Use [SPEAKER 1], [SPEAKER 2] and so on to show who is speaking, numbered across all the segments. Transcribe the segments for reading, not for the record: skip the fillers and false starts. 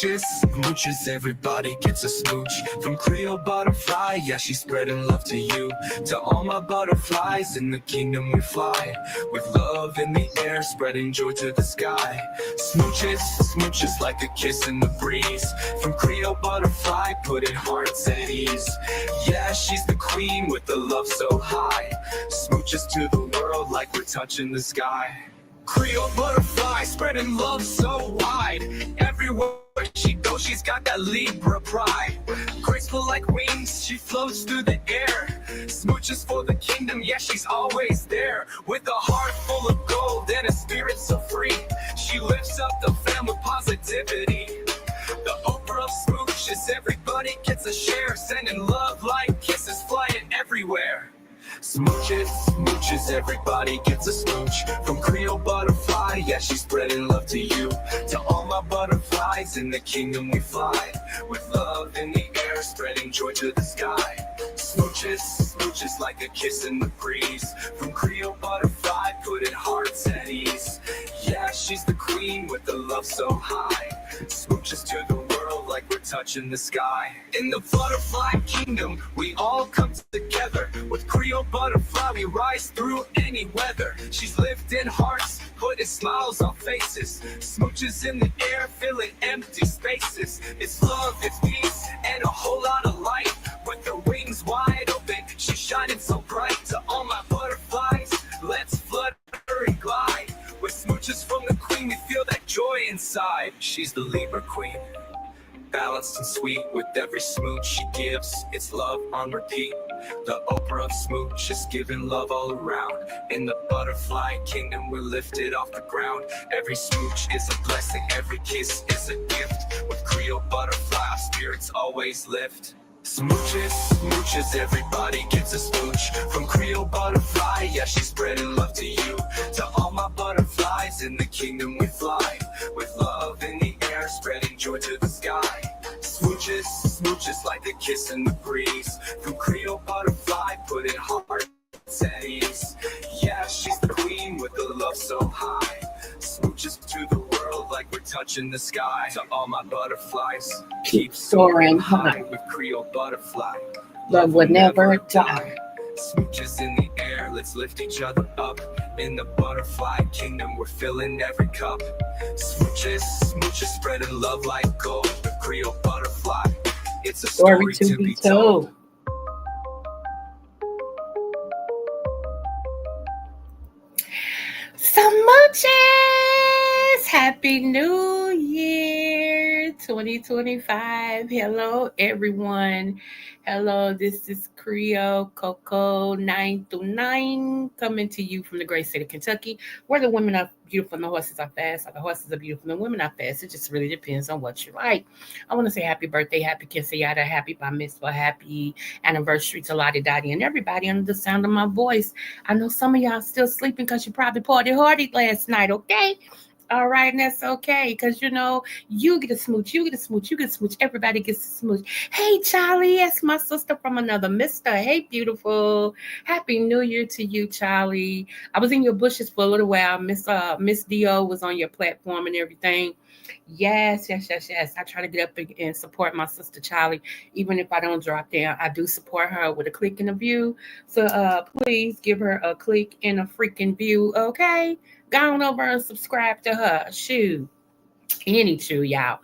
[SPEAKER 1] Smooches, everybody gets a smooch. From Creole butterfly, yeah, she's spreading love to you. To all my butterflies in the kingdom we fly, with love in the air, spreading joy to the sky. Smooches like a kiss in the breeze. From Creole butterfly, putting hearts at ease. Yeah, she's the queen with the love so high. Smooches to the world like we're touching the sky. Creole butterfly, spreading love so wide. Everywhere she goes, she's got that Libra pride. Graceful like wings, she floats through the air. Smooches for the kingdom, yeah, she's always there. With a heart full of gold and a spirit so free, she lifts up the fam with positivity. The Oprah of smooches, everybody gets a share. Sending love like kisses flying everywhere. Smooches, everybody gets a smooch. From Creole butterfly, yeah, she's spreading love to you. To all my butterflies in the kingdom we fly, with love in the air, spreading joy to the sky. Smooches like a kiss in the breeze. From Creole butterfly, putting hearts at ease. Yeah, she's the queen with the love so high. Smooches to the world like we're touching the sky. In the butterfly kingdom, we all come together. With Creole butterfly, we rise through any weather. She's lifting hearts, putting smiles on faces. Smooches in the air, filling empty spaces. It's love, it's peace, and a whole lot of light. With her wings wide open, she's shining so bright. To all my butterflies, let's flutter and glide. With smooches from the queen, we feel that joy inside. She's the Libra queen, balanced and sweet. With every smooch she gives, it's love on repeat. The Oprah of smooch is giving love all around. In the butterfly kingdom, we're lifted off the ground. Every smooch is a blessing, every kiss is a gift. With Creole butterfly, our spirits always lift. Smooches, everybody gets a smooch. From Creole butterfly, yeah, she's spreading love to you. To all my butterflies in the kingdom we fly, with love in the air, spreading joy to the sky. Smooches like a kiss in the breeze. From Creole butterfly, putting hearts at ease. Yeah, she's the queen with the love so high. Smooches to the world like we're touching the sky. To all my butterflies, keep soaring high. With Creole butterfly,
[SPEAKER 2] love would never die.
[SPEAKER 1] Smooches in the air, let's lift each other up. In the butterfly kingdom, we're filling every cup. Smooches, spreading love like gold. The Creole butterfly, it's a story to be told.
[SPEAKER 2] Smooches! Happy New Year 2025. Hello, everyone. Hello, this is Creole Coco 9 through 9 coming to you from the great state of Kentucky, where the women are beautiful and the horses are fast, or the horses are beautiful and the women are fast. It just really depends on what you like. I want to say happy birthday, happy quinceañera, happy bar mitzvah, happy anniversary to Lottie Dottie and everybody under the sound of my voice. I know some of y'all still sleeping because you probably partied hardy last night, okay? All right, and that's okay, because you know, you get a smooch, you get a smooch, you get a smooch, everybody gets a smooch. Hey, Charlie, that's my sister from another mister. Hey, beautiful. Happy New Year to you, Charlie. I was in your bushes for a little while. Miss Dio was on your platform and everything. Yes. I try to get up and support my sister Charlie. Even if I don't drop down, I do support her with a click and a view. So please give her a click and a freaking view, okay? Go on over and subscribe to her. Shoot. Anywho, y'all.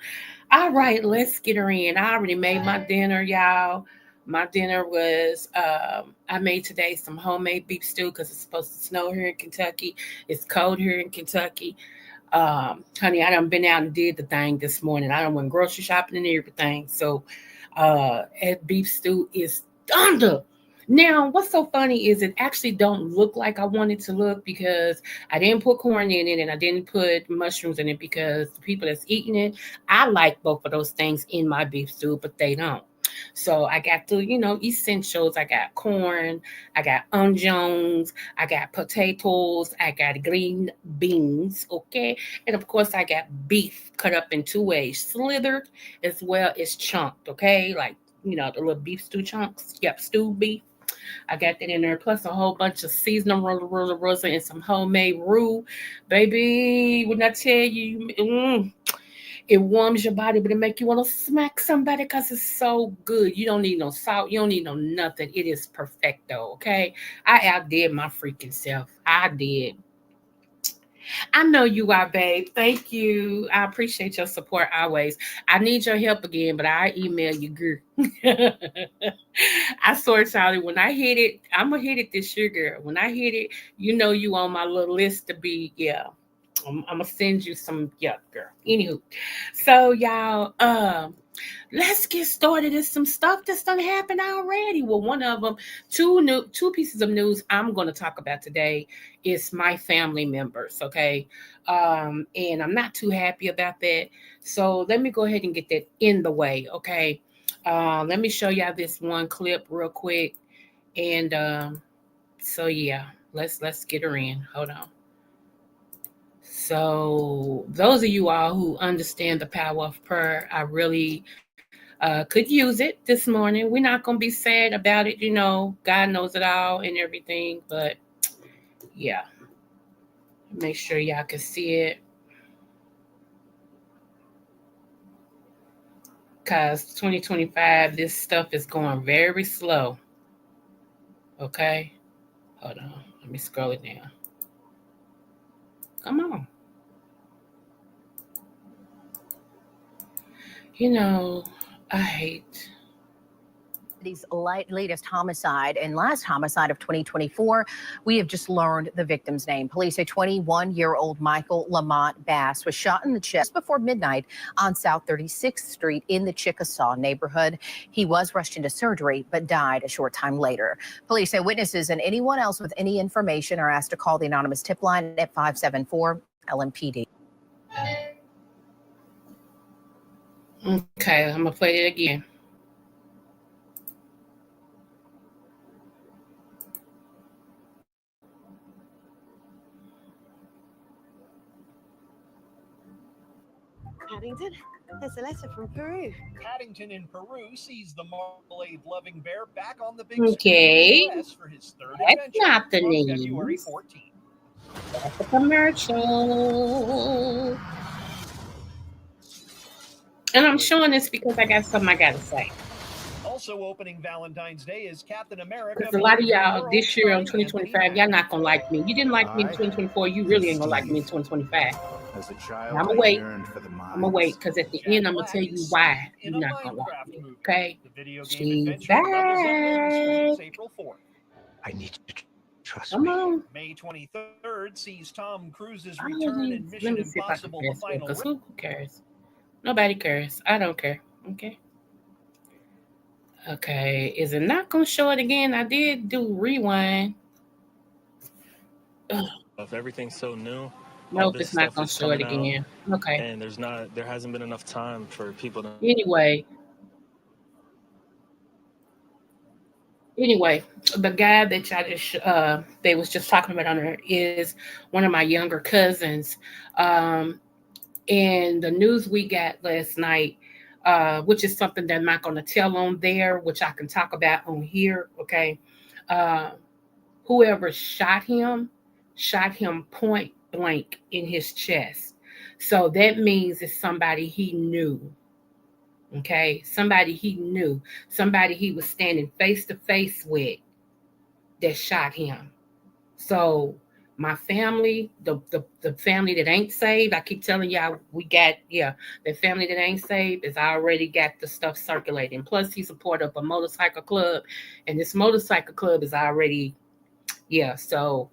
[SPEAKER 2] All right, let's get her in. I already made my dinner, y'all. My dinner was, I made today some homemade beef stew because it's supposed to snow here in Kentucky. It's cold here in Kentucky. Honey, I done been out and did the thing this morning. I done went grocery shopping and everything. So, that beef stew is thunder. Now, what's so funny is it actually don't look like I want it to look because I didn't put corn in it and I didn't put mushrooms in it because the people that's eating it, I like both of those things in my beef stew, but they don't. So I got the, essentials. I got corn, I got onions, I got potatoes, I got green beans, okay? And of course I got beef cut up in two ways, slithered as well as chunked, okay? Like, the little beef stew chunks. Yep, stewed beef. I got that in there, plus a whole bunch of seasonal rosa and some homemade roux. Baby, when I tell you, It warms your body, but it make you want to smack somebody because it's so good. You don't need no salt. You don't need no nothing. It is perfecto, okay? I outdid my freaking self. I did. I know you are, babe. Thank you. I appreciate your support always. I need your help again, but I email you, girl. I swear, Charlie, when I hit it, I'm gonna hit it this year, girl. When I hit it, you know you on my little list to be, yeah. I'm gonna send you some, yeah, girl. Anywho, so y'all, let's get started. There's some stuff that's done happened already. Well, one of them, two pieces of news I'm going to talk about today is my family members. Okay, and I'm not too happy about that. So let me go ahead and get that in the way. Okay, let me show y'all this one clip real quick, and so yeah, let's get her in. Hold on. So those of you all who understand the power of prayer, I really could use it this morning. We're not going to be sad about it. You know, God knows it all and everything. But yeah, make sure y'all can see it. Because 2025, this stuff is going very slow. Okay. Hold on. Let me scroll it down. Come on. You know, I hate.
[SPEAKER 3] These latest homicide and last homicide of 2024, we have just learned the victim's name. Police say 21-year-old Michael Lamont Bass was shot in the chest before midnight on South 36th Street in the Chickasaw neighborhood. He was rushed into surgery but died a short time later. Police say witnesses and anyone else with any information are asked to call the anonymous tip line at 574 LMPD.
[SPEAKER 2] Okay, I'm going to play it again.
[SPEAKER 4] Paddington, there's a letter from Peru.
[SPEAKER 5] Paddington in Peru sees the marmalade-loving bear back on the big
[SPEAKER 2] Okay.
[SPEAKER 5] screen in the US for his third
[SPEAKER 2] That's
[SPEAKER 5] adventure
[SPEAKER 2] not the
[SPEAKER 5] on
[SPEAKER 2] news.
[SPEAKER 5] February 14th.
[SPEAKER 2] That's a commercial. And I'm showing this because I got something I got to say.
[SPEAKER 5] Also opening Valentine's Day is Captain America.
[SPEAKER 2] Because a lot of y'all this year on 2025, y'all not going to like me. You didn't like me in 2024. You really ain't going to like me in 2025.
[SPEAKER 6] As a child,
[SPEAKER 2] I'm going to wait.
[SPEAKER 6] yearned for the
[SPEAKER 2] I'm going to wait because at the end, I'm going to tell you why you're not going to like me. Okay?
[SPEAKER 5] The video game
[SPEAKER 2] She's
[SPEAKER 5] adventure doubles up movie screens
[SPEAKER 2] back.
[SPEAKER 5] April 4th.
[SPEAKER 6] I need to trust
[SPEAKER 2] Come
[SPEAKER 6] me.
[SPEAKER 2] on.
[SPEAKER 5] May 23rd sees Tom Cruise's
[SPEAKER 2] Oh,
[SPEAKER 5] return in
[SPEAKER 2] let
[SPEAKER 5] Mission
[SPEAKER 2] me see if I can
[SPEAKER 5] Impossible: The
[SPEAKER 2] fast forward.
[SPEAKER 5] Final
[SPEAKER 2] Because
[SPEAKER 5] Ring.
[SPEAKER 2] who cares? Nobody cares. I don't care. Okay? Okay. Is it not going to show it again? I did do rewind. Ugh.
[SPEAKER 7] If everything's so new,
[SPEAKER 2] Nope, it's not going to show it again. Okay.
[SPEAKER 7] and there hasn't been enough time for people to.
[SPEAKER 2] Anyway, the guy that y'all just they was just talking about on there is one of my younger cousins. Um, and the news we got last night, which is something that I'm not going to tell on there, which I can talk about on here. Okay, uh, whoever shot him point blank in his chest. So that means it's somebody he knew. Okay, somebody he knew, somebody he was standing face to face with that shot him. So my family, the family that ain't saved, I keep telling y'all, we got, yeah, the family that ain't saved is already got the stuff circulating. Plus, he's a part of a motorcycle club, and this motorcycle club is already, yeah, so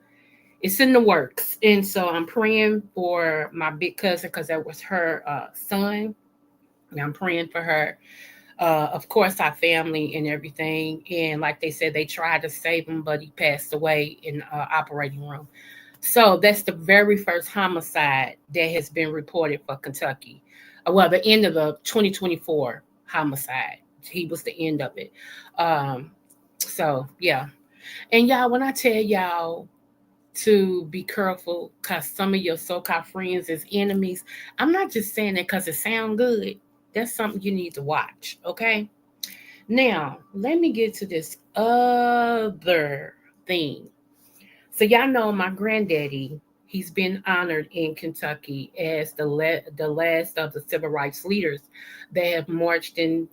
[SPEAKER 2] it's in the works. And so I'm praying for my big cousin because that was her son. And I'm praying for her. Of course, our family and everything. And like they said, they tried to save him, but he passed away in operating room. So that's the very first homicide that has been reported for Kentucky. Well, the end of the 2024 homicide. He was the end of it. So yeah. And y'all, when I tell y'all to be careful because some of your so-called friends is enemies, I'm not just saying that because it sounds good. That's something you need to watch, okay? Now, let me get to this other thing. So y'all know my granddaddy He's been honored in Kentucky as the last of the civil rights leaders that have marched and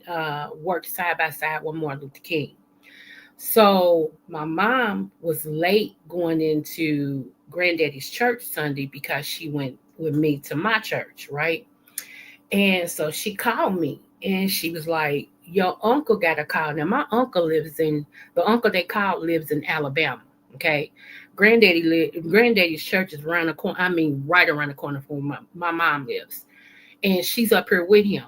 [SPEAKER 2] worked side by side with Martin Luther King. So my mom was late going into Granddaddy's church Sunday because she went with me to my church, right? And so she called me and she was like, your uncle got a call. Now my uncle the uncle they called lives in Alabama. Okay. Granddaddy's church is around the corner. I mean, right around the corner from my mom lives. And she's up here with him.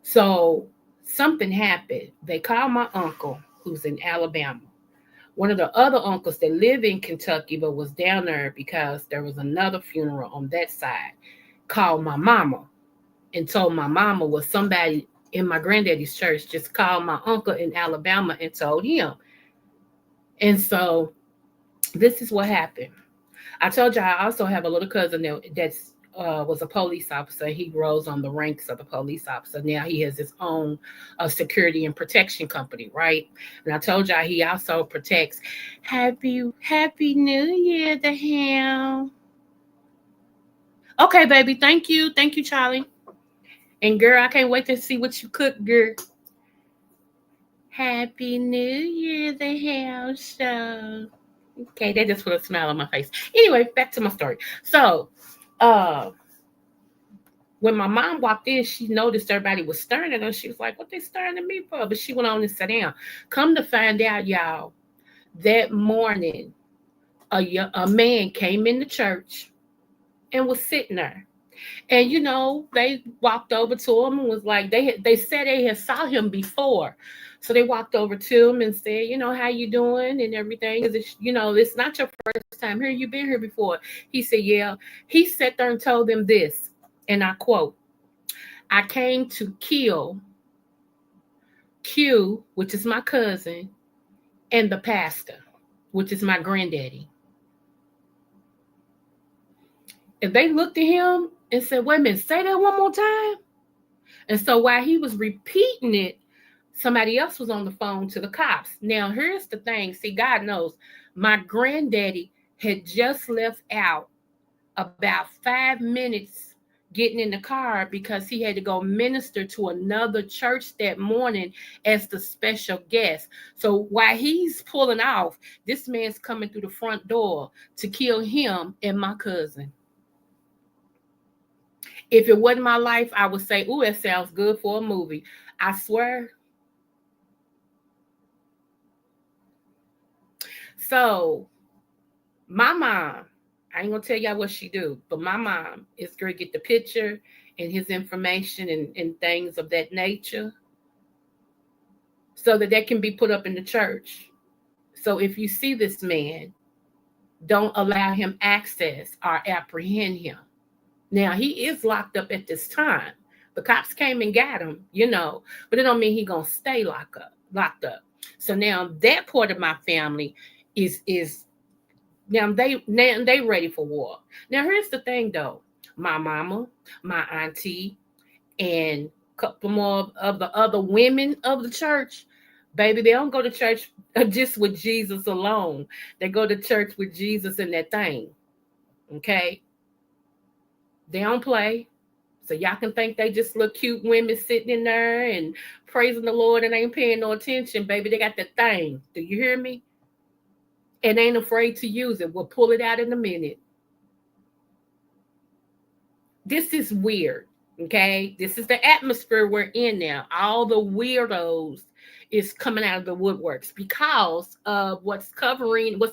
[SPEAKER 2] So something happened. They called my uncle, who's in Alabama. One of the other uncles that live in Kentucky but was down there because there was another funeral on that side, called my mama and told my mama was somebody in my granddaddy's church just called my uncle in Alabama and told him. And so this is what happened. I told you I also have a little cousin that's was a police officer. He rose on the ranks of the police officer. Now he has his own security and protection company, right? And I told you he also protects. Happy New Year, the ham. Okay, baby. Thank you, Charlie. And girl, I can't wait to see what you cook, girl. Happy New Year, the ham show. Okay, that just put a smile on my face. Anyway, back to my story. So, when my mom walked in, she noticed everybody was staring at her. She was like, what they staring at me for? But she went on and sat down. Come to find out, y'all, that morning, a man came in the church and was sitting there. And, they walked over to him and was like, they said they had saw him before. So they walked over to him and said, how you doing and everything. Is it, it's not your first time here. You've been here before. He said, yeah. He sat there and told them this, and I quote, I came to kill Q, which is my cousin, and the pastor, which is my granddaddy. And they looked at him and said, wait a minute, say that one more time. And so while he was repeating it, somebody else was on the phone to the cops. Now, here's the thing. See, God knows, my granddaddy had just left out about 5 minutes getting in the car because he had to go minister to another church that morning as the special guest. So while he's pulling off, this man's coming through the front door to kill him and my cousin. If it wasn't my life, I would say, ooh, that sounds good for a movie. I swear. So my mom, I ain't gonna tell y'all what she do, but my mom is gonna get the picture and his information and things of that nature so that can be put up in the church. So if you see this man, don't allow him access or apprehend him. Now, he is locked up at this time. The cops came and got him, but it don't mean he gonna stay locked up. So now that part of my family is now they ready for war. Now, here's the thing, though. My mama, my auntie, and a couple more of the other women of the church, baby, they don't go to church just with Jesus alone. They go to church with Jesus in that thing, okay? They don't play. So y'all can think they just look cute women sitting in there and praising the Lord and ain't paying no attention, baby. They got that thing. Do you hear me? And ain't afraid to use it. We'll pull it out in a minute. This is weird, okay? This is the atmosphere we're in now. All the weirdos is coming out of the woodworks because of what's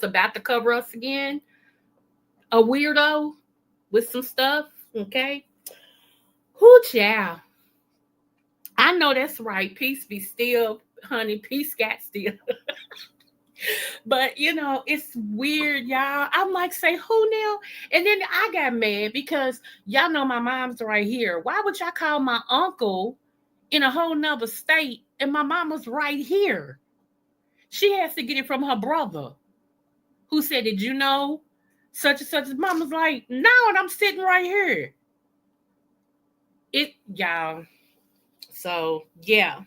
[SPEAKER 2] about to cover us again. A weirdo with some stuff, okay? Whoo, child. I know that's right. Peace be still, honey. Peace got still. But, it's weird, y'all. I'm like, say who now? And then I got mad because y'all know my mom's right here. Why would y'all call my uncle in a whole nother state and my mama's right here? She has to get it from her brother who said, did you know such and such? Mama's like, no, and I'm sitting right here. Y'all. So, yeah.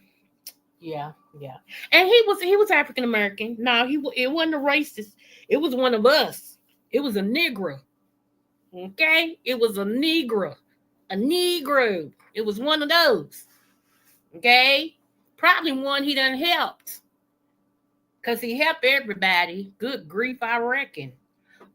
[SPEAKER 2] And he was African American. No, it wasn't a racist. It was one of us. It was a Negro. Okay? It was a Negro. A Negro. It was one of those. Okay? Probably one he done helped. Because he helped everybody. Good grief, I reckon.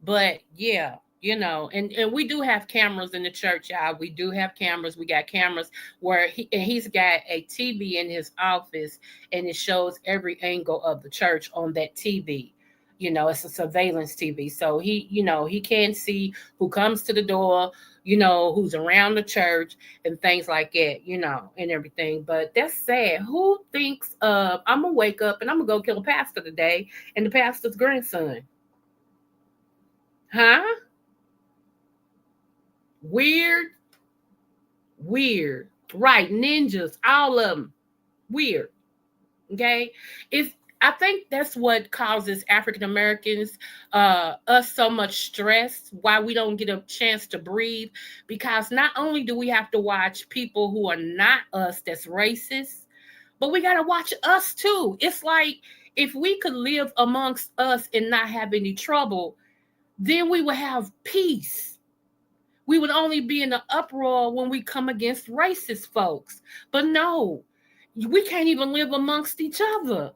[SPEAKER 2] But yeah, and we do have cameras in the church, y'all. We do have cameras. We got cameras where he's got a TV in his office, and it shows every angle of the church on that TV. It's a surveillance TV. So he can see who comes to the door, who's around the church and things like that, and everything. But that's sad. Who thinks I'm gonna wake up and I'm gonna go kill a pastor today and the pastor's grandson? Huh? Weird. Weird. Right. Ninjas, all of them. Weird. Okay. I think that's what causes African Americans us so much stress, why we don't get a chance to breathe, because not only do we have to watch people who are not us that's racist, but we got to watch us too. It's like if we could live amongst us and not have any trouble, then we would have peace. We would only be in the uproar when we come against racist folks. But no, we can't even live amongst each other.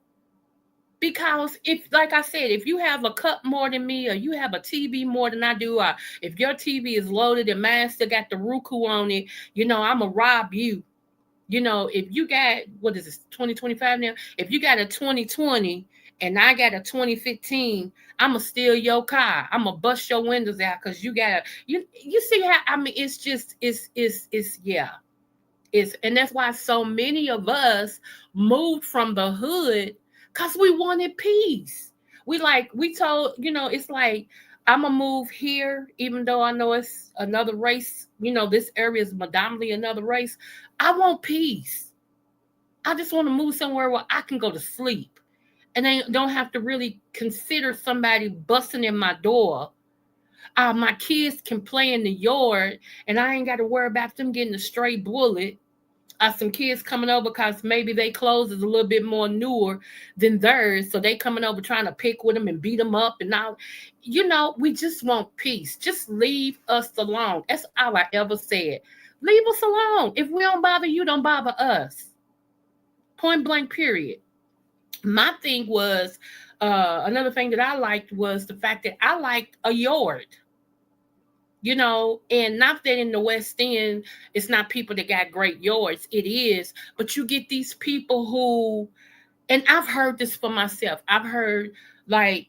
[SPEAKER 2] Because like I said, if you have a cup more than me, or you have a TV more than I do, or if your TV is loaded and mine still got the Roku on it, I'm going to rob you. If you got, what is this, 2025 now? If you got a 2020 and I got a 2015, I'm going to steal your car. I'm going to bust your windows out because you got you see how, it's just, yeah. And that's why so many of us moved from the hood because we wanted peace. We told, it's like, I'm going to move here, even though I know it's another race. This area is predominantly another race. I want peace. I just want to move somewhere where I can go to sleep. And I don't have to really consider somebody busting in my door. My kids can play in the yard, and I ain't got to worry about them getting a stray bullet. Some kids coming over because maybe their clothes is a little bit more newer than theirs. So they coming over trying to pick with them and beat them up and all. We just want peace. Just leave us alone. That's all I ever said. Leave us alone. If we don't bother you, don't bother us. Point blank, period. My thing was, another thing that I liked was the fact that I liked a yard. And not that in the West End, it's not people that got great yards. It is, but you get these people who, and I've heard this for myself. I've heard an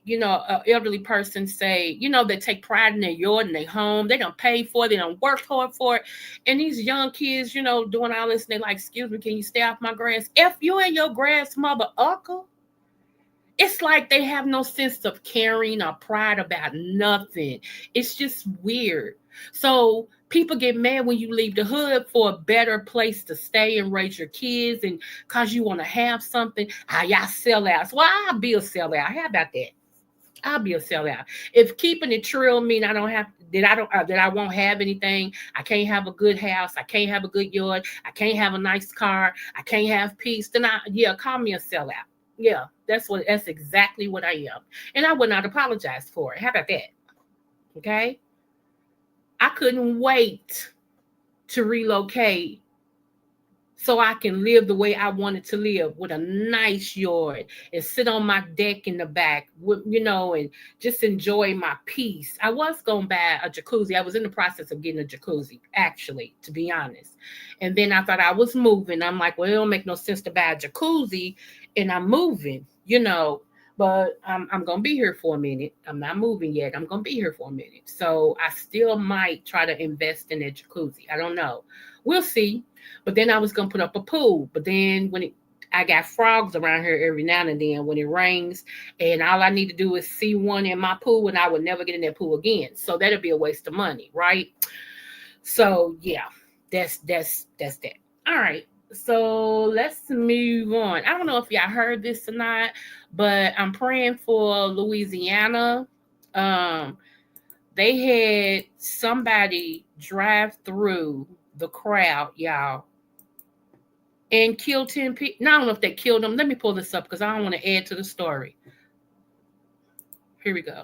[SPEAKER 2] elderly person say, they take pride in their yard and their home. They don't pay for it. They don't work hard for it. And these young kids, doing all this, and they like, excuse me, can you stay off my grass? F you and your grass, mother uncle. It's like they have no sense of caring or pride about nothing. It's just weird. So people get mad when you leave the hood for a better place to stay and raise your kids, and because you want to have something. Y'all sellouts. Well, I'll be a sellout. How about that? I'll be a sellout. If keeping it true mean I don't have that I won't have anything. I can't have a good house. I can't have a good yard. I can't have a nice car. I can't have peace. Then call me a sellout. Yeah, that's exactly what I am. And I would not apologize for it. How about that? Okay. I couldn't wait to relocate so I can live the way I wanted to live, with a nice yard and sit on my deck in the back, and just enjoy my peace. I was going to buy a jacuzzi. I was in the process of getting a jacuzzi, actually, to be honest. And then I thought I was moving. I'm like, well, it don't make no sense to buy a jacuzzi and I'm moving, but I'm going to be here for a minute. I'm not moving yet. I'm going to be here for a minute. So I still might try to invest in a jacuzzi. I don't know. We'll see. But then I was going to put up a pool. But then I got frogs around here every now and then when it rains, and all I need to do is see one in my pool, and I would never get in that pool again. So that'll be a waste of money, right? So yeah, that's that. All right. So let's move on. I don't know if y'all heard this or not, but I'm praying for Louisiana. They had somebody drive through the crowd, y'all, and kill 10 people. Now, I don't know if they killed them. Let me pull this up because I don't want to add to the story. Here we go.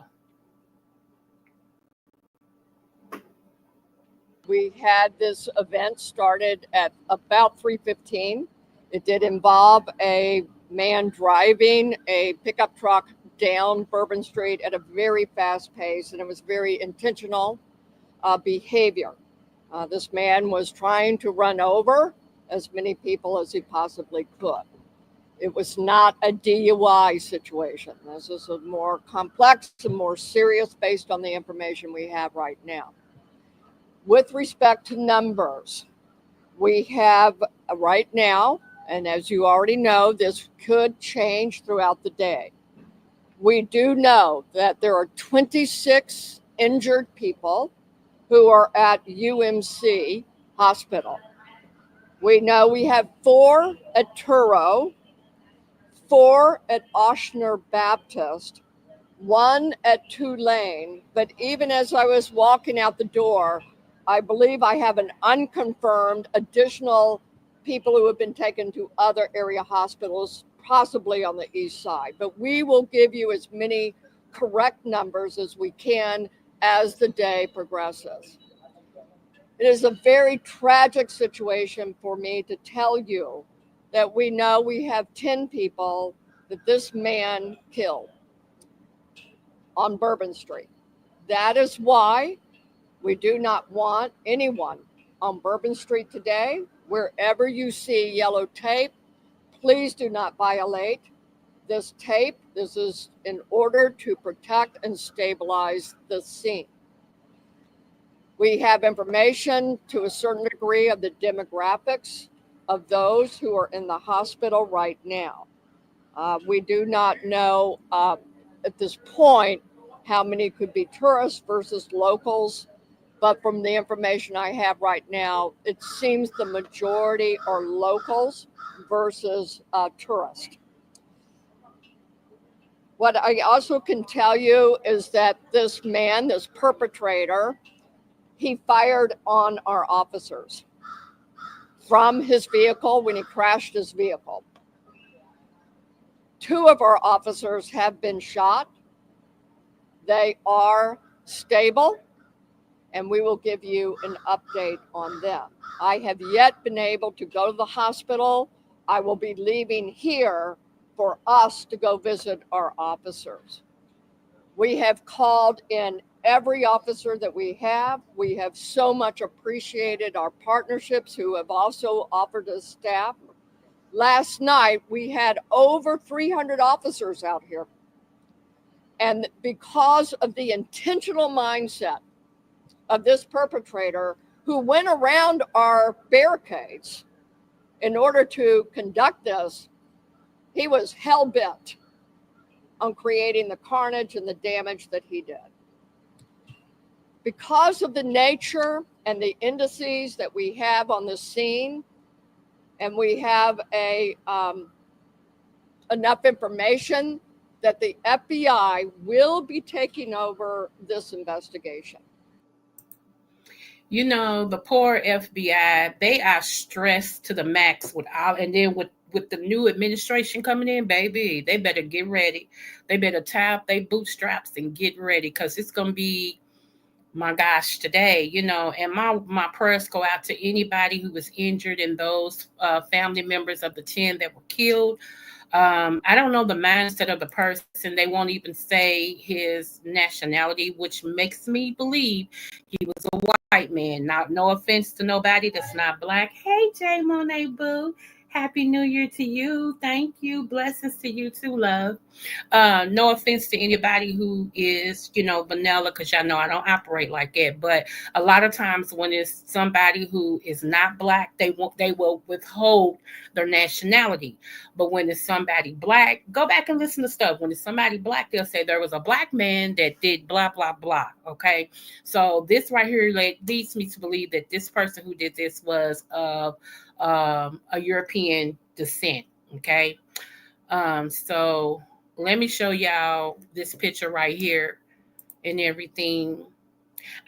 [SPEAKER 8] We had this event started at about 3:15. It did involve a man driving a pickup truck down Bourbon Street at a very fast pace, and it was very intentional behavior. This man was trying to run over as many people as he possibly could. It was not a DUI situation. This is a more complex and more serious based on the information we have right now. With respect to numbers, we have right now, and as you already know, this could change throughout the day. We do know that there are 26 injured people who are at UMC Hospital. We know we have 4 at Turo, 4 at Oshner Baptist, 1 at Tulane. But even as I was walking out the door, I believe I have an unconfirmed additional people who have been taken to other area hospitals, possibly on the east side. But we will give you as many correct numbers as we can as the day progresses. It is a very tragic situation for me to tell you that we know we have 10 people that this man killed on Bourbon Street. That is why we do not want anyone on Bourbon Street today. Wherever you see yellow tape, please do not violate this tape. This is in order to protect and stabilize the scene. We have information to a certain degree of the demographics of those who are in the hospital right now. We do not know at this point how many could be tourists versus locals, but from the information I have right now, it seems the majority are locals versus tourists. What I also can tell you is that this man, this perpetrator, he fired on our officers from his vehicle when he crashed his vehicle. 2 of our officers have been shot. They are stable, and we will give you an update on them. I have yet been able to go to the hospital. I will be leaving here for us to go visit our officers. We have called in every officer that we have. We have so much appreciated our partnerships who have also offered us staff. Last night, we had over 300 officers out here. And because of the intentional mindset of this perpetrator who went around our barricades in order to conduct this, he was hell-bent on creating the carnage and the damage that he did. Because of the nature and the indices that we have on the scene, and we have enough information that the FBI will be taking over this investigation.
[SPEAKER 2] You know, the poor FBI, they are stressed to the max with all, and then with the new administration coming in, baby, they better get ready. They better tie up their bootstraps and get ready, because it's going to be, my gosh, today, you know. And my prayers go out to anybody who was injured and those family members of the 10 that were killed. I don't know the mindset of the person. They won't even say his nationality, which makes me believe he was a white man. Not, no offense to nobody that's not black. Hey, Jay Monet Boo. Happy New Year to you. Thank you. Blessings to you too, love. No offense to anybody who is, you know, vanilla, because y'all know I don't operate like that. But a lot of times when it's somebody who is not black, they will withhold their nationality. But when it's somebody black, go back and listen to stuff. When it's somebody black, they'll say there was a black man that did blah, blah, blah. Okay. So this right here leads me to believe that this person who did this was of a European descent. Okay. So let me show y'all this picture right here and everything.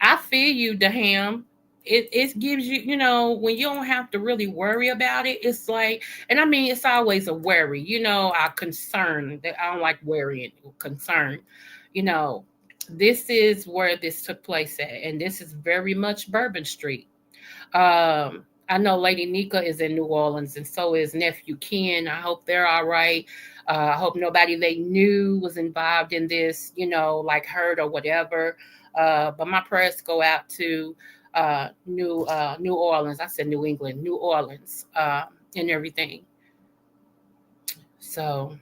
[SPEAKER 2] I feel you, Daham. It gives you, you know, when you don't have to really worry about it, it's like, and I mean, it's always a worry, you know, our concern. That I don't like worrying, concern. You know, this is where this took place at, and this is very much Bourbon Street. I know Lady Nika is in New Orleans, and so is nephew Ken. I hope they're all right. I hope nobody they knew was involved in this, like hurt or whatever. But my prayers go out to New Orleans. I said New England, New Orleans, and everything. So,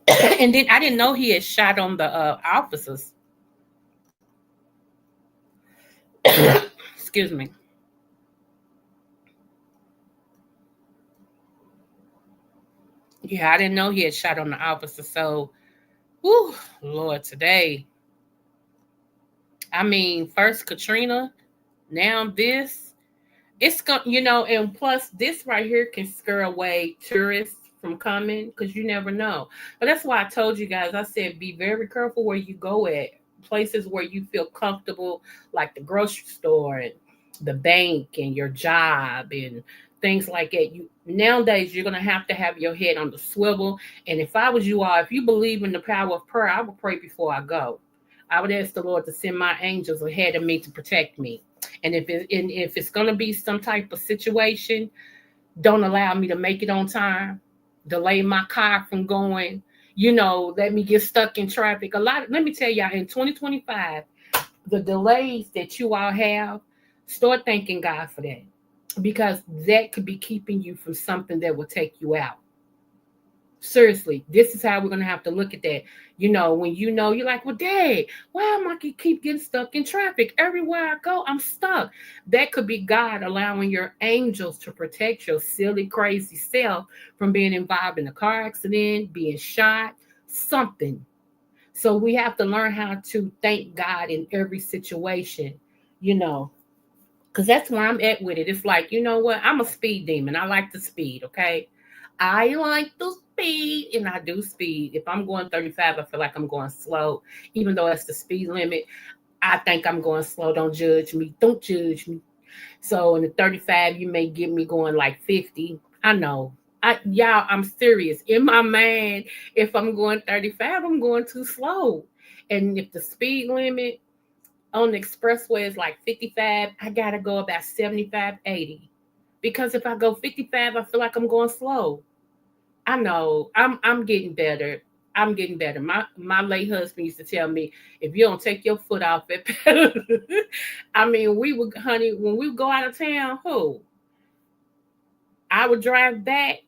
[SPEAKER 2] and then I didn't know he had shot on the officers. Excuse me. Yeah, I didn't know he had shot on the officer. So, whew, Lord, today. I mean, first Katrina, now this. It's going, and plus this right here can scare away tourists from coming because you never know. But that's why I told you guys. I said be very careful where you go at places where you feel comfortable, like the grocery store and the bank and your job and things like that. You nowadays you're gonna have to have your head on the swivel. And if I was you all, if you believe in the power of prayer, I would pray before I go. I would ask the Lord to send my angels ahead of me to protect me. And if it's gonna be some type of situation, don't allow me to make it on time, delay my car from going, let me get stuck in traffic. Let me tell y'all, in 2025, the delays that you all have, start thanking God for that. Because that could be keeping you from something that will take you out. Seriously, this is how we're gonna have to look at that. When you're like, well, Dad, why am I keep getting stuck in traffic? Everywhere I go, I'm stuck. That could be God allowing your angels to protect your silly, crazy self from being involved in a car accident, being shot, something. So we have to learn how to thank God in every situation, because that's where I'm at with it. It's like, you know what? I'm a speed demon. I like to speed, okay? I like to speed, and I do speed. If I'm going 35, I feel like I'm going slow, even though it's the speed limit. I think I'm going slow. Don't judge me. Don't judge me. So in the 35, you may get me going like 50. I know. Y'all, I'm serious. In my mind, if I'm going 35, I'm going too slow. And if the speed limit on the expressway is like 55, I gotta go about 75, 80. Because if I go 55, I feel like I'm going slow. I know. I'm getting better. I'm getting better. My late husband used to tell me, if you don't take your foot off it, I mean, we would, honey, when we would go out of town, I would drive back,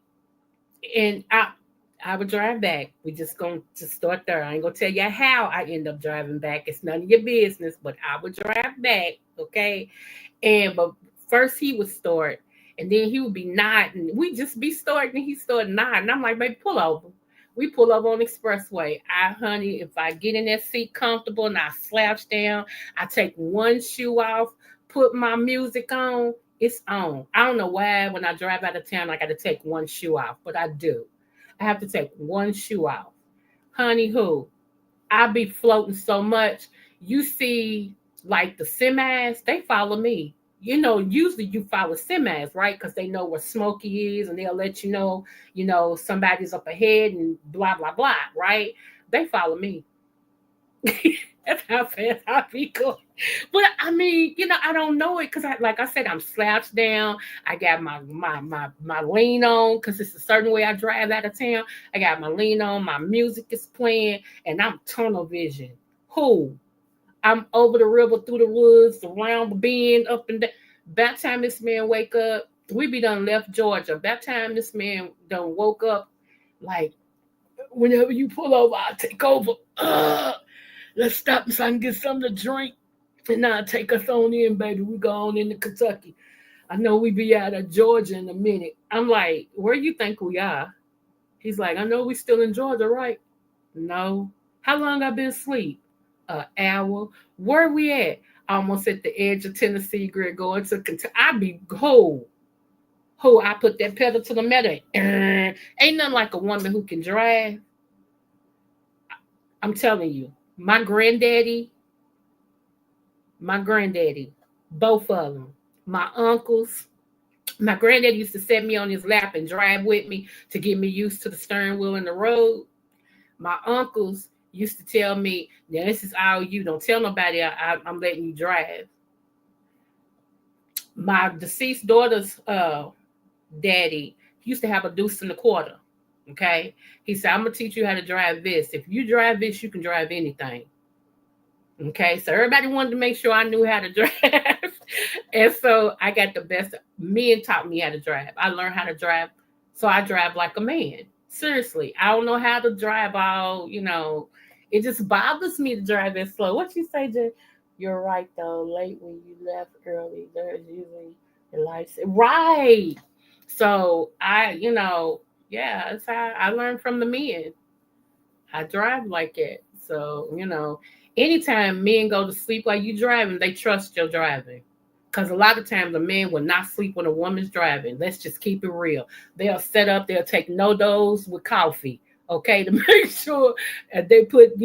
[SPEAKER 2] and I would drive back. We just gonna just start there. I ain't gonna tell you how I end up driving back. It's none of your business, but I would drive back, okay? But first he would start, and then he would be nodding. We just be starting, and he started nodding. I'm like, baby, pull over. We pull over on the expressway. Honey, if I get in that seat comfortable and I slouch down, I take one shoe off, put my music on, it's on. I don't know why when I drive out of town, I got to take one shoe off, but I do. I have to take one shoe off. Honey, I be floating so much. You see, like the semis, they follow me. Usually you follow semis, right? Because they know where Smokey is, and they'll let somebody's up ahead and blah blah blah, right? They follow me. That's how fast I be going. But I mean, I don't know it because like I said, I'm slouched down. I got my lean on because it's a certain way I drive out of town. I got my lean on, my music is playing, and I'm tunnel vision. I'm over the river, through the woods, around the bend, up and down. By the time this man wake up, we be done left Georgia. By the time this man done woke up, like, whenever you pull over, I'll take over. Let's stop so I can get something to drink. And now take us on in, baby. We go on into Kentucky. I know we be out of Georgia in a minute. I'm like, where you think we are? He's like, I know we still in Georgia, right? No. How long I been asleep? An hour. Where we at? Almost at the edge of Tennessee, grid going to Kentucky. I be I put that pedal to the metal. Ain't nothing like a woman who can drive. I'm telling you, my granddaddy, both of them, my uncles. My granddaddy used to set me on his lap and drive with me to get me used to the steering wheel in the road. My uncles used to tell me, now this is all you. Don't tell nobody I'm letting you drive. My deceased daughter's daddy used to have a deuce and a quarter. Okay. He said, I'm gonna teach you how to drive this. If you drive this, you can drive anything. Okay. So everybody wanted to make sure I knew how to drive. And so I got the best. Men taught me how to drive. I learned how to drive. So I drive like a man. Seriously. I don't know how to drive all, it just bothers me to drive that slow. What you say, Jay? You're right though. Late when you left early, there's usually the lights. Right. So yeah, that's how I learned from the men. I drive like it. So, anytime men go to sleep while you driving, they trust your driving. Because a lot of times a man will not sleep when a woman's driving. Let's just keep it real. They'll set up, they'll take no dose with coffee, okay, to make sure they put,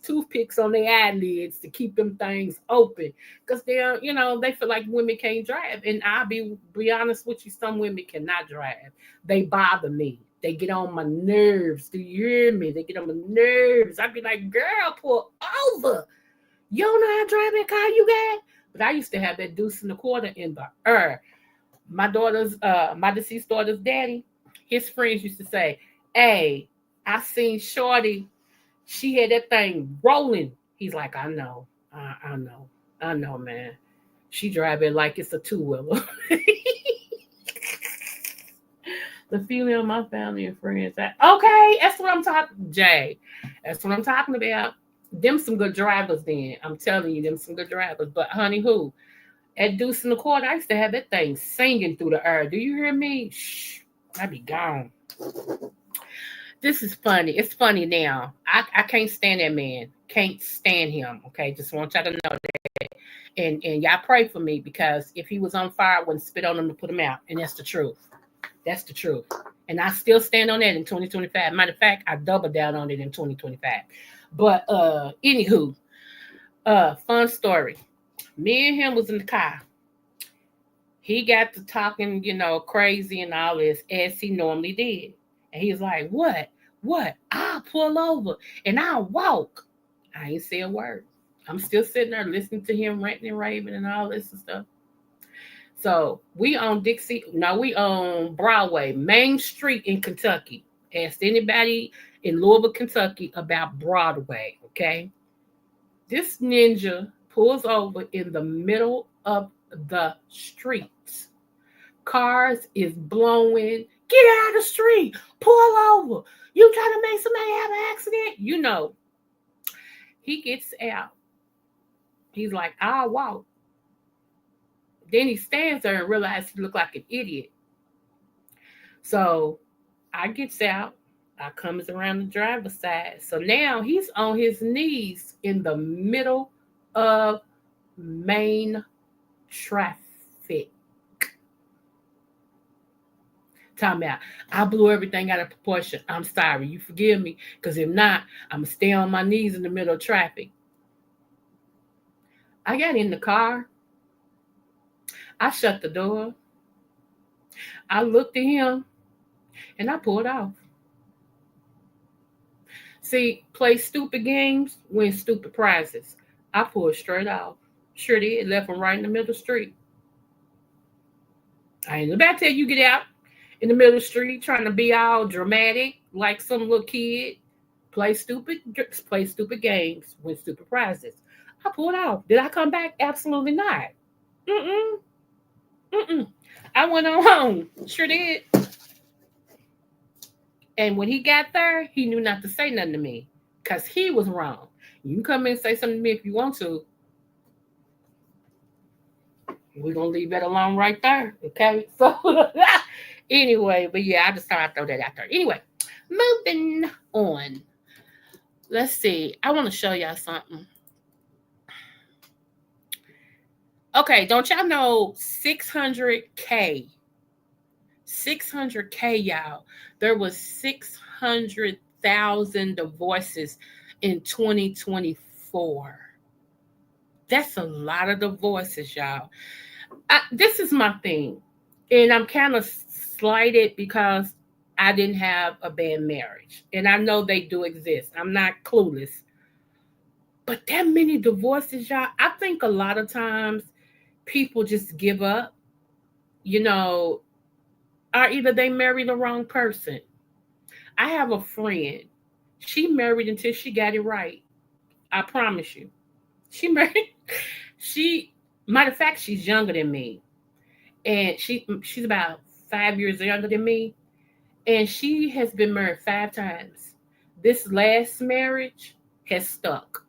[SPEAKER 2] toothpicks on their eyelids to keep them things open. Because they feel like women can't drive. And I'll be honest with you, some women cannot drive. They bother me. They get on my nerves. Do you hear me? They get on my nerves. I'd be like, girl, pull over. You don't know how to drive that car you got? But I used to have that deuce and a quarter in the air. My deceased daughter's daddy, his friends used to say, hey, I seen Shorty. She had that thing rolling. He's like, I know, man. She drive it like it's a two-wheeler. The female, my family and friends. Okay, that's what I'm talking. Jay, that's what I'm talking about. Them some good drivers. Then I'm telling you, them some good drivers. But honey, who at Deuce in the Court, I used to have that thing singing through the air. Do you hear me? Shh, I'd be gone. This is funny. It's funny now. I can't stand that man. Can't stand him. Okay, just want y'all to know that. And y'all pray for me because if he was on fire, I wouldn't spit on him to put him out. And that's the truth. That's the truth. And I still stand on that in 2025. Matter of fact, I double down on it in 2025. But anywho, fun story. Me and him was in the car. He got to talking, crazy and all this as he normally did. And he's like, what? I'll pull over and I'll walk. I ain't say a word. I'm still sitting there listening to him ranting and raving and all this and stuff. So we on Broadway, Main Street in Kentucky. Ask anybody in Louisville, Kentucky about Broadway, okay? This ninja pulls over in the middle of the street. Cars is blowing. Get out of the street. Pull over. You trying to make somebody have an accident? He gets out. He's like, I'll walk. Then he stands there and realizes he looked like an idiot. So I gets out. I comes around the driver's side. So now he's on his knees in the middle of main traffic. Talking about, I blew everything out of proportion. I'm sorry. You forgive me? Because if not, I'm going to stay on my knees in the middle of traffic. I got in the car. I shut the door. I looked at him and I pulled off. See, play stupid games, win stupid prizes. I pulled straight off. Sure did. Left him right in the middle of the street. I ain't about to tell you get out in the middle of the street trying to be all dramatic like some little kid. Play stupid games, win stupid prizes. I pulled off. Did I come back? Absolutely not. I went on home. Sure did. And when he got there, he knew not to say nothing to me because he was wrong. You can come in and say something to me if you want to. We're going to leave that alone right there. Okay? So, anyway, but yeah, I just thought I'd throw that out there. Anyway, moving on. Let's see. I want to show y'all something. Okay, don't y'all know 600K? 600K, y'all. There was 600,000 divorces in 2024. That's a lot of divorces, y'all. This is my thing. And I'm kind of slighted because I didn't have a bad marriage. And I know they do exist. I'm not clueless. But that many divorces, y'all, I think a lot of times people just give up, you know, or either they marry the wrong person. I have a friend. She married until she got it right. I promise you. She married. She, matter of fact, she's younger than me, and she's about 5 years younger than me, and she has been married 5 times. This last marriage has stuck.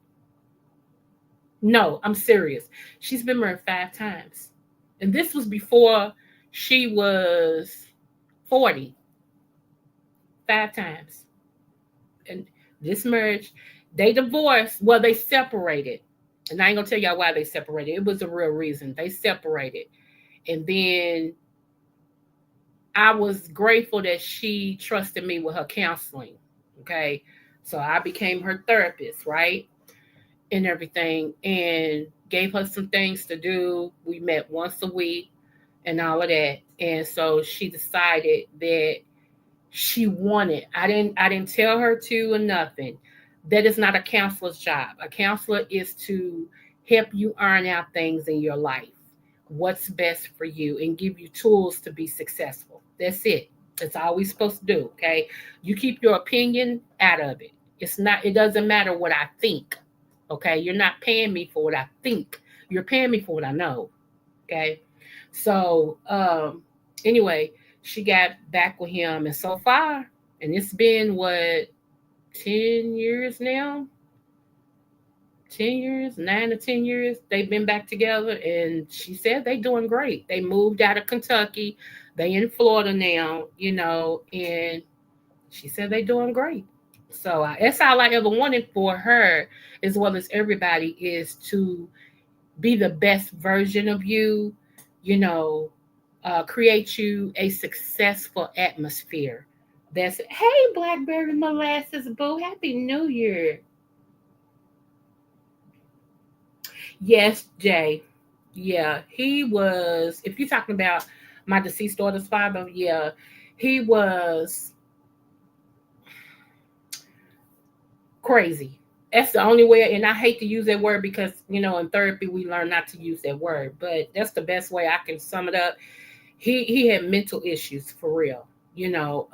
[SPEAKER 2] No, I'm serious. She's been married 5 times, and this was before she was 40. 5 times, and this marriage, they divorced. Well, they separated, and I ain't gonna tell y'all why they separated. It was a real reason they separated, and then I was grateful that she trusted me with her counseling. Okay. So I became her therapist, right? And everything, and gave her some things to do. We met once a week and all of that. And so she decided that she wanted, I didn't tell her to or nothing. That is not a counselor's job. A counselor is to help you iron out things in your life, what's best for you, and give you tools to be successful. That's it. That's all we're supposed to do. Okay. You keep your opinion out of it. It doesn't matter what I think. Okay. You're not paying me for what I think. You're paying me for what I know. Okay. So anyway, she got back with him, and so far, and it's been what, 10 years now? 10 years, 9 to 10 years, they've been back together, and she said they doing great. They moved out of Kentucky. They in Florida now, and she said they doing great. So that's all I ever wanted for her, as well as everybody, is to be the best version of you, you know, create you a successful atmosphere. That's it. Hey, Blackberry Molasses Boo, Happy New Year. Yes, Jay. Yeah, he was. If you're talking about my deceased daughter's father, yeah, he was crazy. That's the only way, and I hate to use that word because in therapy we learn not to use that word, but that's the best way I can sum it up. He had mental issues for real. You know,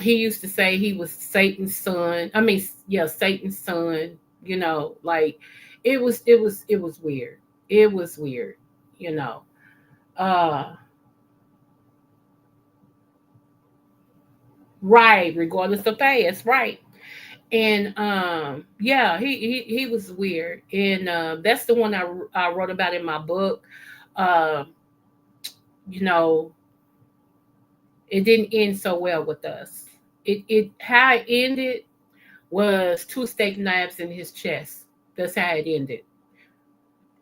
[SPEAKER 2] he used to say he was Satan's son. I mean, yeah, Satan's son. Like it was weird. It was weird. You know. Uh, right. Regardless of past, right. And yeah, he was weird, and that's the one I wrote about in my book. Uh, you know, it didn't end so well with us. It how it ended was two steak knives in his chest. That's how it ended.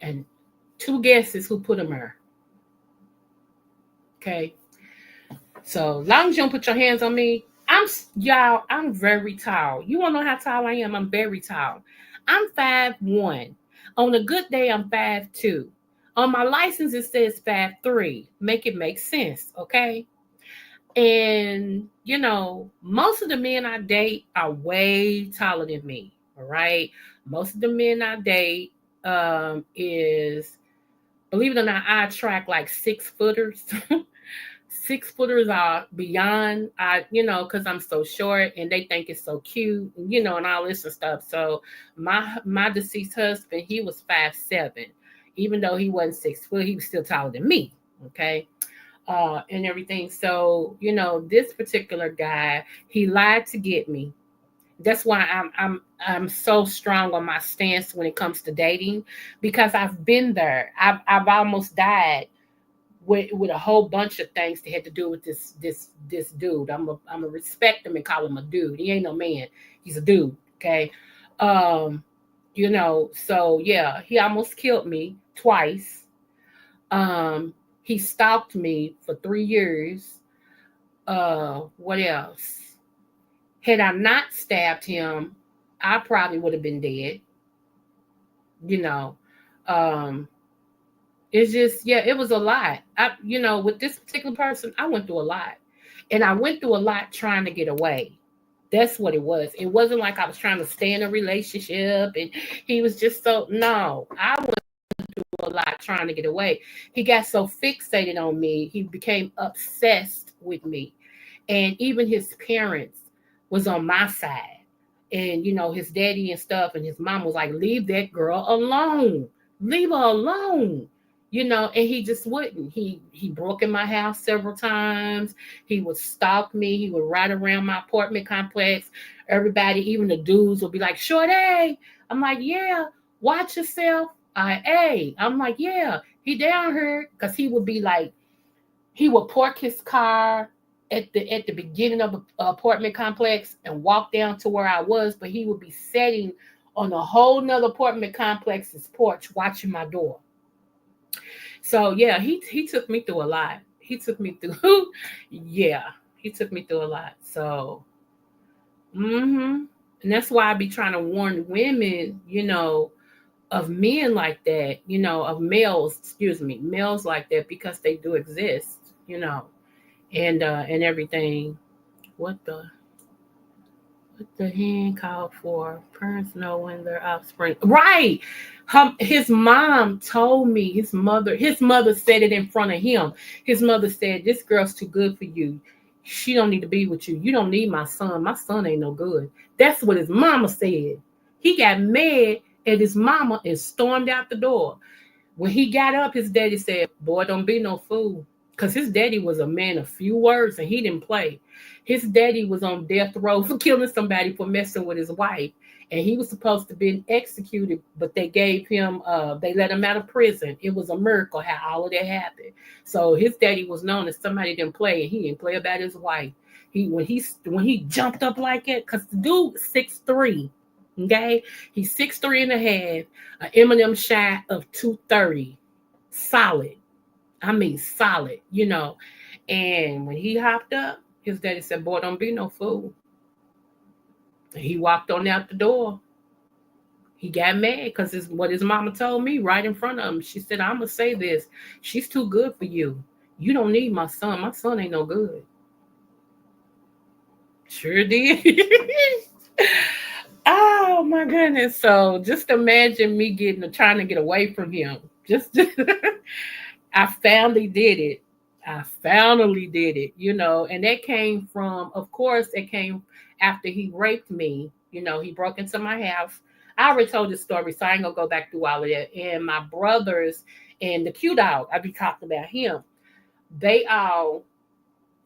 [SPEAKER 2] And two guesses who put him there. Okay. So long as you don't put your hands on me, I'm very tall. You wanna know how tall I am? I'm very tall. I'm 5'1". On a good day, I'm 5'2". On my license, it says 5'3". Make sense, okay? And most of the men I date are way taller than me. All right. Most of the men I date is, believe it or not, I attract like 6-footers. 6-footers are beyond, because I'm so short and they think it's so cute, and all this and stuff. So my deceased husband, he was 5'7". Even though he wasn't 6 foot, he was still taller than me. Okay. And everything. So, this particular guy, he lied to get me. That's why I'm so strong on my stance when it comes to dating, because I've been there. I've almost died with a whole bunch of things that had to do with this dude. I'm a respect him and call him a dude. He ain't no man. He's a dude. Okay. So yeah, he almost killed me twice. He stalked me for 3 years. What else? Had I not stabbed him, I probably would have been dead. You know, um, it's just, yeah, it was a lot. With this particular person, I went through a lot, and I went through a lot trying to get away. That's what it was. It wasn't like I was trying to stay in a relationship, and he was just so, no. I went through a lot trying to get away. He got so fixated on me, he became obsessed with me. And even his parents was on my side. And his daddy and stuff and his mom was like, leave that girl alone. Leave her alone. And he just wouldn't. He broke in my house several times. He would stalk me. He would ride around my apartment complex. Everybody, even the dudes, would be like, Shorty. I'm like, yeah, watch yourself. I'm like, yeah, he down here. Because he would be like, he would park his car at the beginning of the apartment complex and walk down to where I was, but he would be sitting on a whole nother apartment complex's porch watching my door. So yeah, he took me through a lot. He took me through he took me through a lot. So and that's why I be trying to warn women, of men like that, of males like that, because they do exist, and everything. What the hen called for? Parents know when their offspring. Right. His mom told me, his mother said it in front of him. His mother said, this girl's too good for you. She don't need to be with you. You don't need my son. My son ain't no good. That's what his mama said. He got mad at his mama and stormed out the door. When he got up, his daddy said, boy, don't be no fool. Because his daddy was a man of few words and he didn't play. His daddy was on death row for killing somebody for messing with his wife. And he was supposed to be executed, but they gave him, they let him out of prison. It was a miracle how all of that happened. So his daddy was known as somebody didn't play, and he didn't play about his wife. When he jumped up like that, because the dude 6'3", okay? He's 6'3" and a half, an Eminem shot of 230. Solid. I mean, solid, And when he hopped up, his daddy said, boy, don't be no fool. And he walked on out the door. He got mad because what his mama told me right in front of him. She said, I'm going to say this. She's too good for you. You don't need my son. My son ain't no good. Sure did. Oh, my goodness. So just imagine me trying to get away from him. I finally did it. And that came from, of course, it came after he raped me. He broke into my house. I already told this story, so I ain't gonna go back through all of that. And my brothers and the Q dog, I be talking about him. They all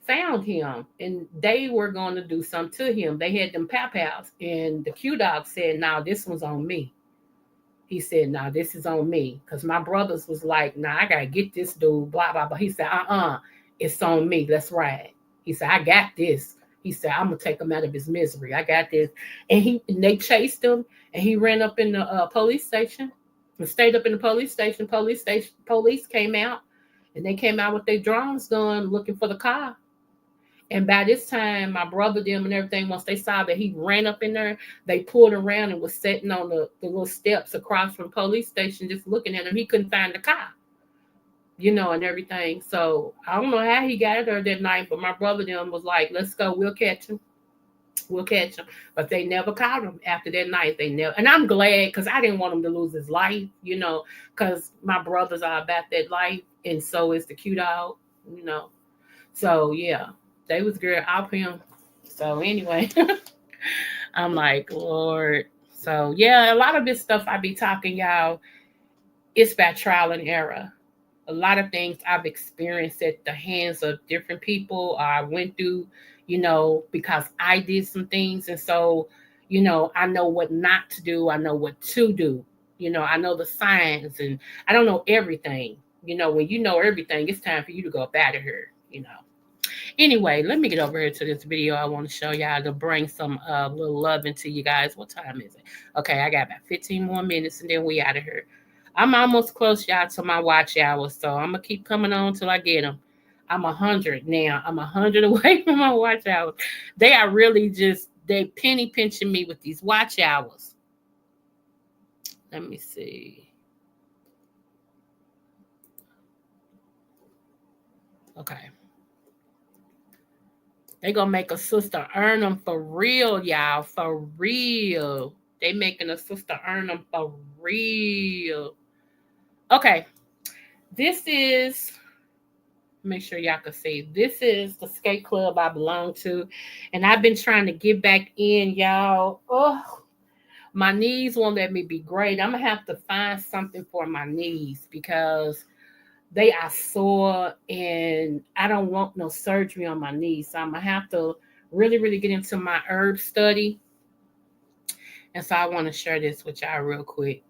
[SPEAKER 2] found him and they were going to do something to him. They had them pow-pows, and the Q dog said, "Nah, this one's on me." He said, "Nah, this is on me." Because my brothers was like, "Nah, I gotta get this dude, blah, blah, blah." He said, it's on me. Let's ride. He said, "I got this." He said, "I'm gonna take him out of his misery. I got this." And they chased him, and he ran up in the police station and stayed up in the police station. Police came out, and they came out with their drones gun looking for the car. And by this time, my brother, them, and everything, once they saw that he ran up in there, they pulled around and was sitting on the little steps across from the police station, just looking at him. He couldn't find the car, and everything. So I don't know how he got there that night, but my brother, them, was like, "Let's go. We'll catch him. We'll catch him." But they never caught him after that night. They never. And I'm glad, because I didn't want him to lose his life, because my brothers are about that life, and so is the Q dog, So yeah. They was good off him. So anyway, I'm like, Lord. So yeah, a lot of this stuff I be talking, y'all, it's by trial and error. A lot of things I've experienced at the hands of different people, I went through, because I did some things. And so, I know what not to do. I know what to do. I know the signs, and I don't know everything. When you know everything, it's time for you to go up out of here, Anyway, let me get over here to this video. I want to show y'all to bring some little love into you guys. What time is it? Okay, I got about 15 more minutes and then we out of here. I'm almost close, y'all, to my watch hours, so I'm going to keep coming on till I get them. I'm 100 now. I'm 100 away from my watch hours. They are really they penny pinching me with these watch hours. Let me see. Okay. They gonna make a sister earn them for real, y'all. For real. They making a sister earn them for real. Okay, this is, make sure y'all can see. This is the skate club I belong to, and I've been trying to get back in, y'all. Oh, my knees won't let me be great. I'm gonna have to find something for my knees because they are sore, and I don't want no surgery on my knees. So I'm gonna have to really, really get into my herb study. And so I want to share this with y'all real quick.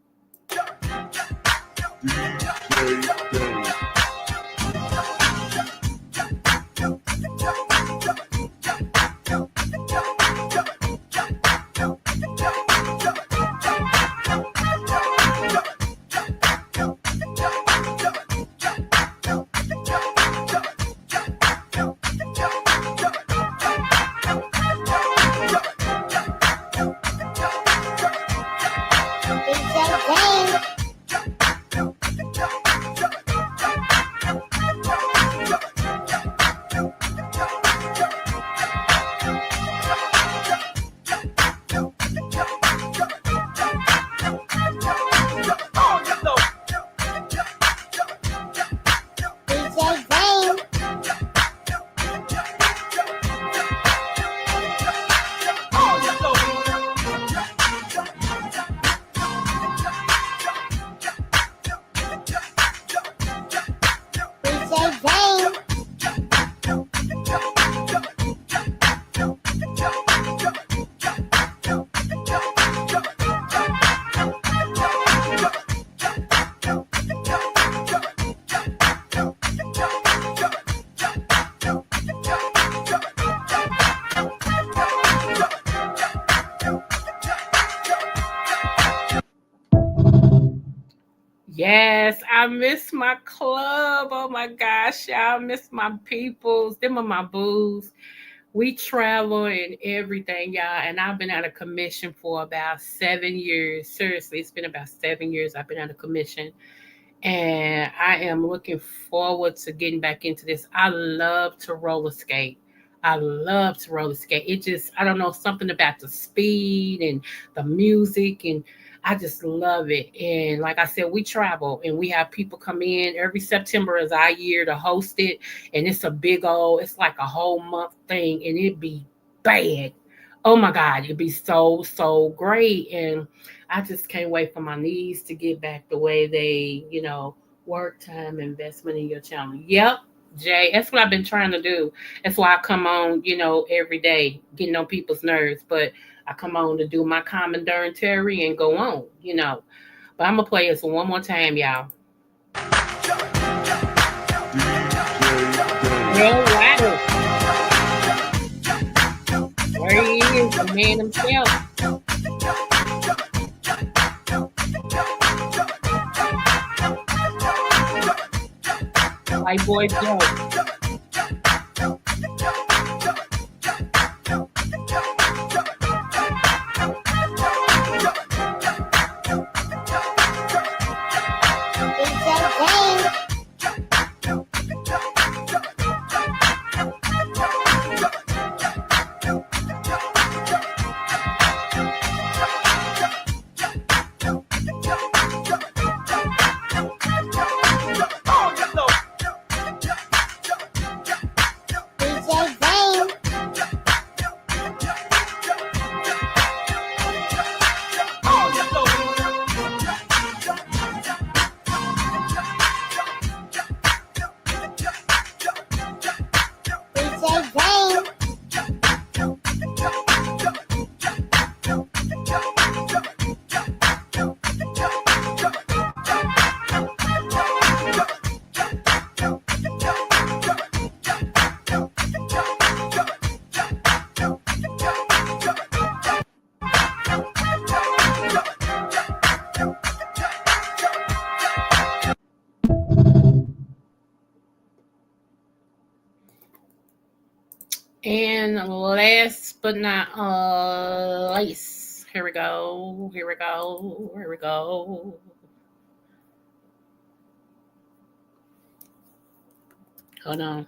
[SPEAKER 2] Yes, I miss my club. Oh my gosh, y'all, miss my peoples. Them are my booze. We travel and everything, y'all. And I've been out of commission for about 7 years. Seriously, it's been about 7 years I've been out of commission. And I am looking forward to getting back into this. I love to roller skate. I love to roller skate. It just, I don't know, something about the speed and the music, and I just love it. And like I said, we travel and we have people come in. Every September is our year to host it, and it's a big old, it's like a whole month thing, and it'd be bad. Oh my God, it'd be so great. And I just can't wait for my knees to get back the way they, work time investment in your channel. Yep, Jay, that's what I've been trying to do. That's why I come on, every day, getting on people's nerves. But I come on to do my commentary and go on. But I'm gonna play this one more time, y'all. Real Waddle. There he is, the man himself. White boy Joe. And last but not least, here we go. Hold on.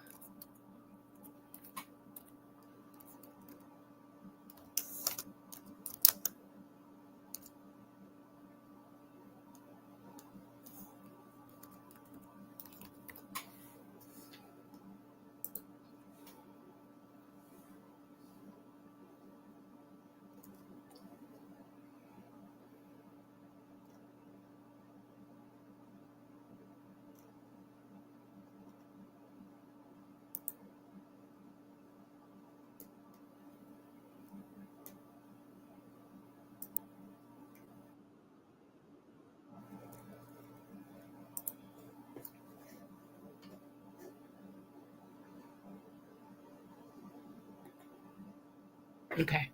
[SPEAKER 2] Okay.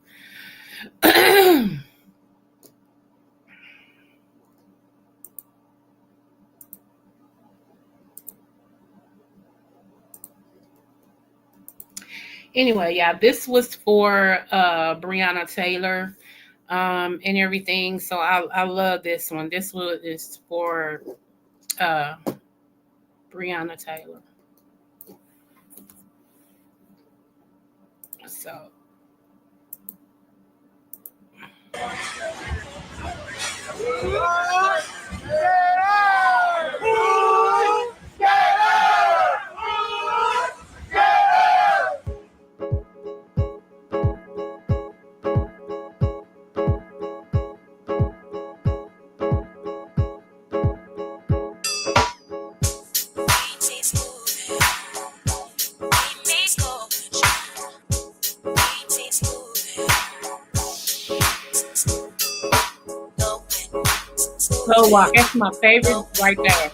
[SPEAKER 2] Anyway, yeah, this was for Breonna Taylor and everything. So I love this one. This one is for uh, Breonna Taylor. So Slow Walk, that's my favorite right there.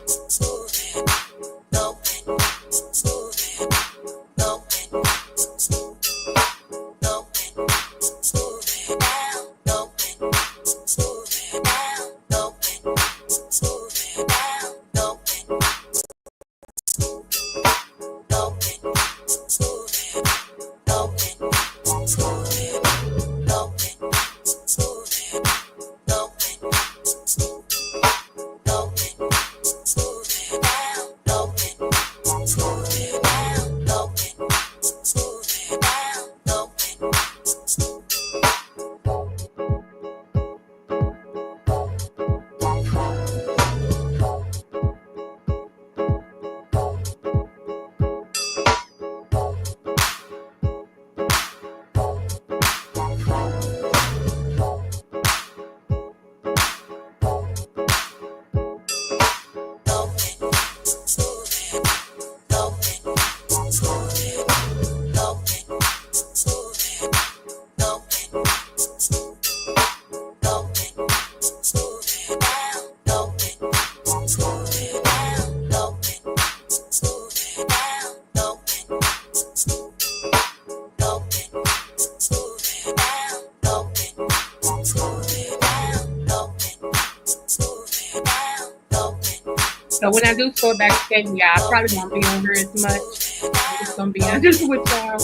[SPEAKER 2] So when I do go back skating, yeah, I probably won't be on here as much. I'm just gonna be honest with y'all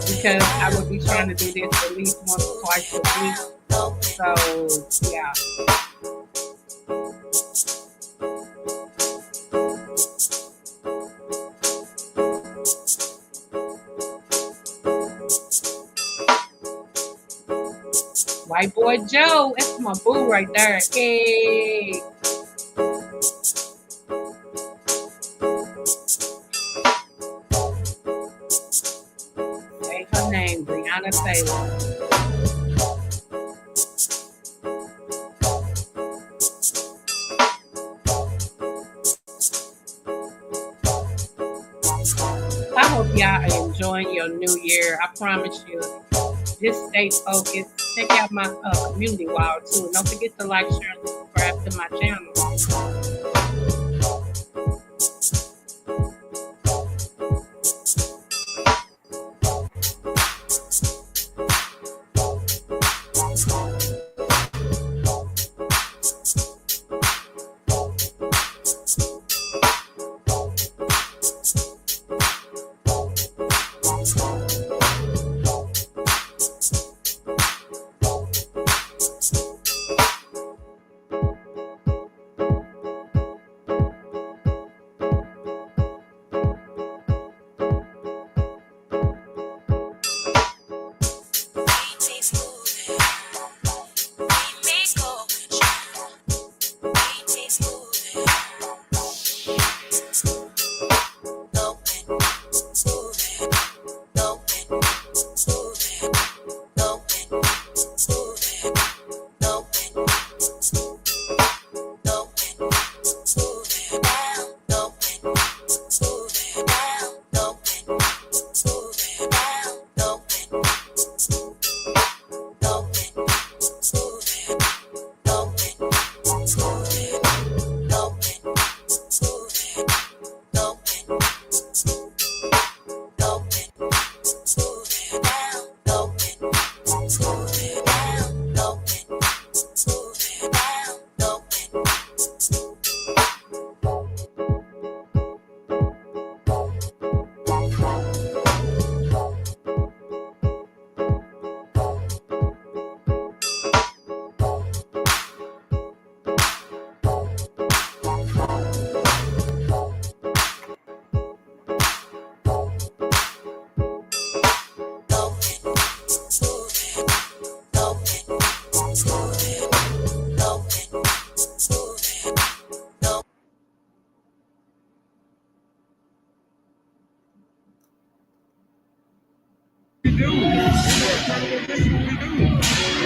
[SPEAKER 2] because I will be trying to do this at least once or twice a week. So yeah. White boy Joe, that's my boo right there. Hey. Say her name, Breonna Taylor. I hope y'all are enjoying your new year. I promise you. Just stay focused. Check out my community wall too. Don't forget to like, share, and subscribe to my channel.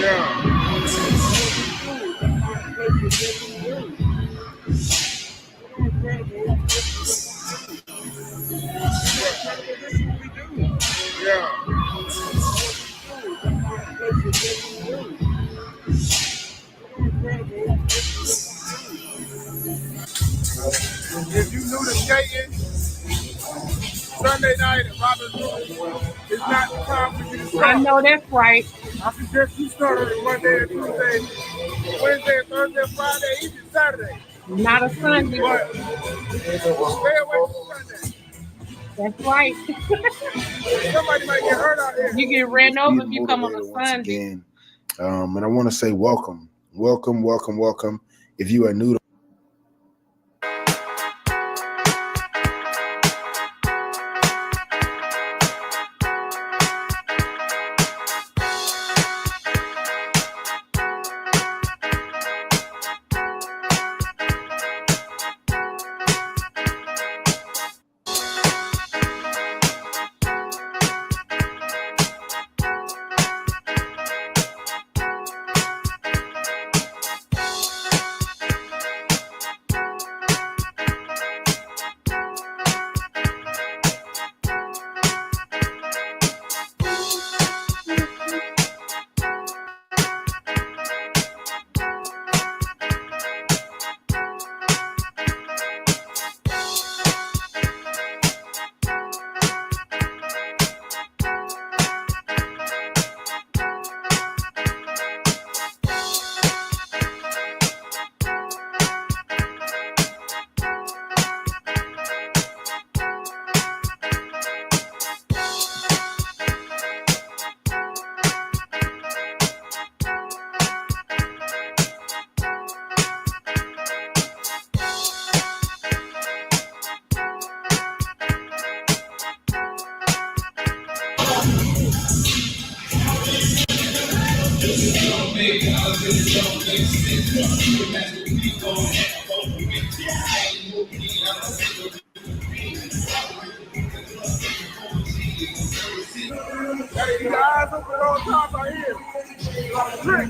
[SPEAKER 9] If you new to skating, Sunday night at Robin's Room is not the time for you to start.
[SPEAKER 2] I know that's right.
[SPEAKER 9] I suggest you start on Monday and Tuesday, Wednesday, Thursday, Friday, even Saturday.
[SPEAKER 2] Not a Sunday.
[SPEAKER 9] But stay away from Sunday.
[SPEAKER 2] That's right.
[SPEAKER 9] Somebody might get hurt out here.
[SPEAKER 2] You get ran over if you come on a
[SPEAKER 10] once
[SPEAKER 2] Sunday.
[SPEAKER 10] again. And I want to say welcome. If you are new to
[SPEAKER 9] Hey, you guys open on top right here. Trick.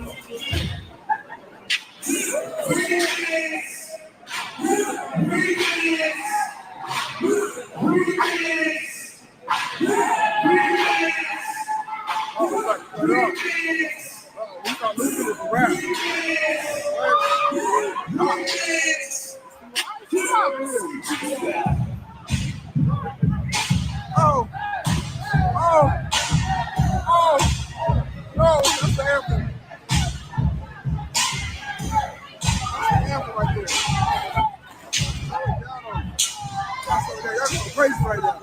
[SPEAKER 9] Oh, no, that's the anthem. That's the anthem right there. That's crazy right now.